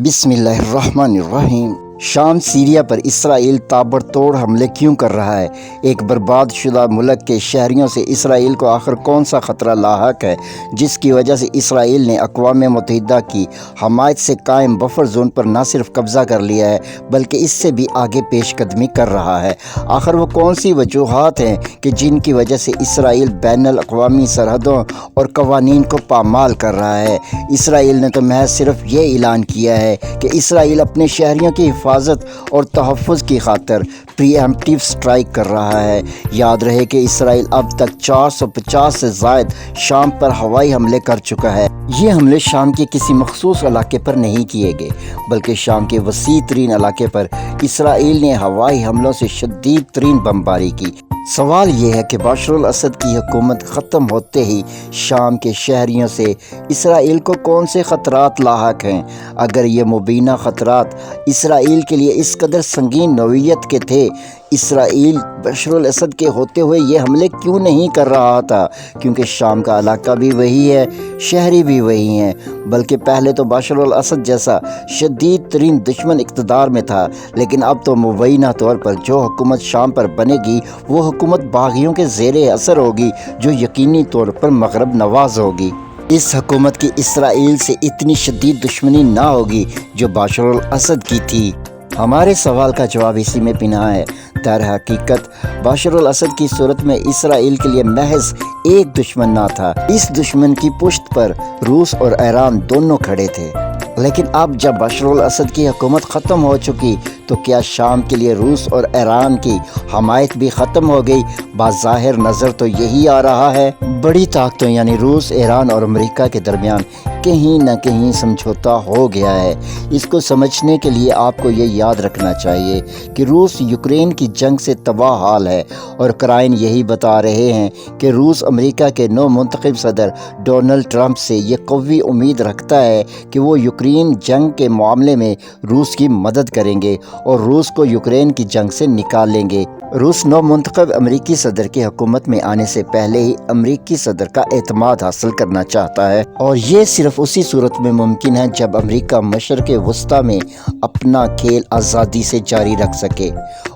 बिस्मिल्लाहिर्रहमानिर्रहीम। शाम सीरिया पर इसराइल ताबड़तोड़ हमले क्यों कर रहा है? एक बर्बाद शुदा मुल्क के शहरियों से इसराइल को आखिर कौन सा ख़तरा लाहक है जिसकी वजह से इसराइल ने अक़वाम मुत्तहिदा की हमायत से कायम बफर जोन पर न सिर्फ कब्ज़ा कर लिया है बल्कि इससे भी आगे पेशकदमी कर रहा है। आखिर वो कौन सी वजूहात हैं कि जिनकी वजह से इसराइल बैनुल अक़वामी सरहदों और कवानीन को पामाल कर रहा है? इसराइल ने तो महज सिर्फ ये ऐलान किया है कि इसराइल अपने शहरियों की हिफाजत और तहफ़्फ़ुज़ की खातिर प्रीएम्प्टिव स्ट्राइक कर रहा है। याद रहे कि इसराइल अब तक 450 से ज़ायद शाम पर हवाई हमले कर चुका है। ये हमले शाम के किसी मखसूस इलाके पर नहीं किए गए बल्कि शाम के वसी तरीन इलाके पर इसराइल ने हवाई हमलों से शदीद तरीन बमबारी की। सवाल ये है कि बशर अल असद की हुकूमत ख़त्म होते ही शाम के शहरियों से इसराइल को कौन से ख़तरात लाहक हैं? अगर ये मुबीना ख़तरात इसराइल के लिए इस कदर संगीन नौइयत के थे, इसराइल बशर अल असद के होते हुए ये हमले क्यों नहीं कर रहा था? क्योंकि शाम का इलाका भी वही है, शहरी भी वही हैं। बल्कि पहले तो बशर अल असद जैसा शदीद तरीन दुश्मन इक़्तिदार में था, लेकिन अब तो मुबैना तौर पर जो हुकूमत शाम पर बनेगी वो हुकूमत बागियों के ज़ेरे असर होगी, जो यकीनी तौर पर मग़रब नवाज होगी। इस हुकूमत की इसराइल से इतनी शदीद दुश्मनी ना होगी जो बशर अल असद की थी। हमारे सवाल का जवाब इसी में पिना है। दर हकीकत बशर अल असद की सूरत में इसराइल के लिए महज एक दुश्मन ना था, इस दुश्मन की पुश्त पर रूस और ईरान दोनों खड़े थे। लेकिन अब जब बशर अल असद की हुकूमत ख़त्म हो चुकी तो क्या शाम के लिए रूस और ईरान की हमायत भी ख़त्म हो गई? बाज़ाहिर नज़र तो यही आ रहा है। बड़ी ताकतों यानी रूस, ईरान और अमेरिका के दरमियान कहीं न कहीं समझौता हो गया है। इसको समझने के लिए आपको ये याद रखना चाहिए कि रूस यूक्रेन की जंग से तबाह हाल है और कराइन यही बता रहे हैं कि रूस अमेरिका के नौ मुंतखब सदर डोनाल्ड ट्रंप से ये कवी उम्मीद रखता है कि वो यूक्रेन जंग के मामले में रूस की मदद करेंगे और रूस को यूक्रेन की जंग से निकाल लेंगे। रूस नौ मुंतखब अमरीकी सदर की हुकूमत में आने से पहले ही अमरीकी सदर का एतमाद हासिल करना चाहता है और ये सिर्फ उसी सूरत में मुमकिन है जब अमरीका मशरक़ वस्ता में अपना खेल आज़ादी से जारी रख सके।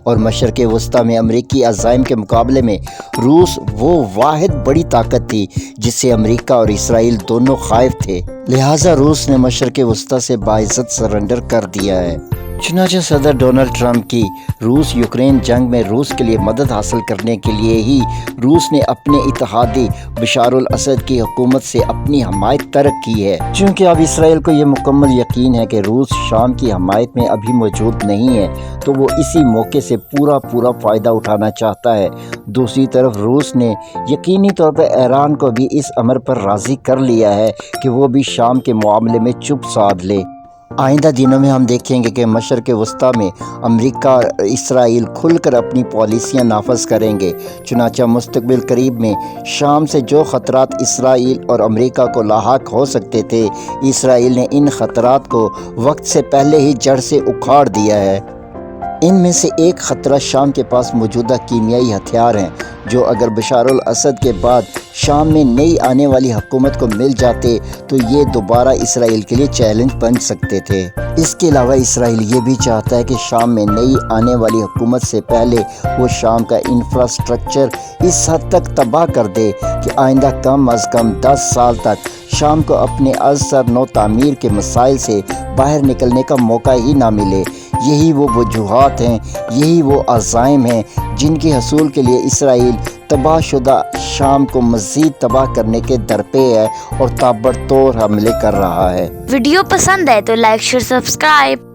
और मशरक़ वस्ता में अमरीकी अज़ाइम के मुकाबले में रूस वो वाहिद बड़ी ताकत थी जिससे अमरीका और इसराइल दोनों खाइफ थे। लिहाजा रूस ने मशरक़ वस्ता से बाइज़्ज़त सरेंडर कर दिया है। चुनांचे सदर डोनाल्ड ट्रंप की रूस यूक्रेन जंग में रूस के लिए मदद हासिल करने के लिए ही रूस ने अपने इत्तेहादी बशर अल असद की हुकूमत से अपनी हमायत तर्क की है। चूँकि अब इसराइल को यह मुकम्मल यकीन है कि रूस शाम की हमायत में अभी मौजूद नहीं है तो वो इसी मौके से पूरा फ़ायदा उठाना चाहता है। दूसरी तरफ रूस ने यकीनी तौर पर ईरान को भी इस अमर पर राज़ी कर लिया है कि वो भी शाम के मामले में चुप साध ले। आइंदा दिनों में हम देखेंगे कि मशरक़ वस्ता में अमेरिका और इसराइल खुलकर अपनी पॉलिसियाँ नाफज करेंगे। चुनांचे मुस्तक़बिल करीब में शाम से जो ख़तरात इसराइल और अमेरिका को लाहक हो सकते थे, इसराइल ने इन ख़तरात को वक्त से पहले ही जड़ से उखाड़ दिया है। इनमें से एक ख़तरा शाम के पास मौजूदा कीमियाई हथियार हैं जो अगर बशर अल असद के बाद शाम में नई आने वाली हुकूमत को मिल जाते तो ये दोबारा इसराइल के लिए चैलेंज बन सकते थे। इसके अलावा इसराइल ये भी चाहता है कि शाम में नई आने वाली हुकूमत से पहले वो शाम का इंफ्रास्ट्रक्चर इस हद तक तबाह कर दे कि आइंदा कम अज़ कम 10 साल तक शाम को अपने अज़सर नौ तामीर के मसाइल से बाहर निकलने का मौका ही ना मिले। यही वो वजूहात हैं, यही वो अज़ाइम हैं जिनके हसूल के लिए इसराइल तबाहशुदा शाम को मज़ीद तबाह करने के दरपे है और ताबड़तोड़ हमले कर रहा है। वीडियो पसंद है तो लाइक शेयर सब्सक्राइब।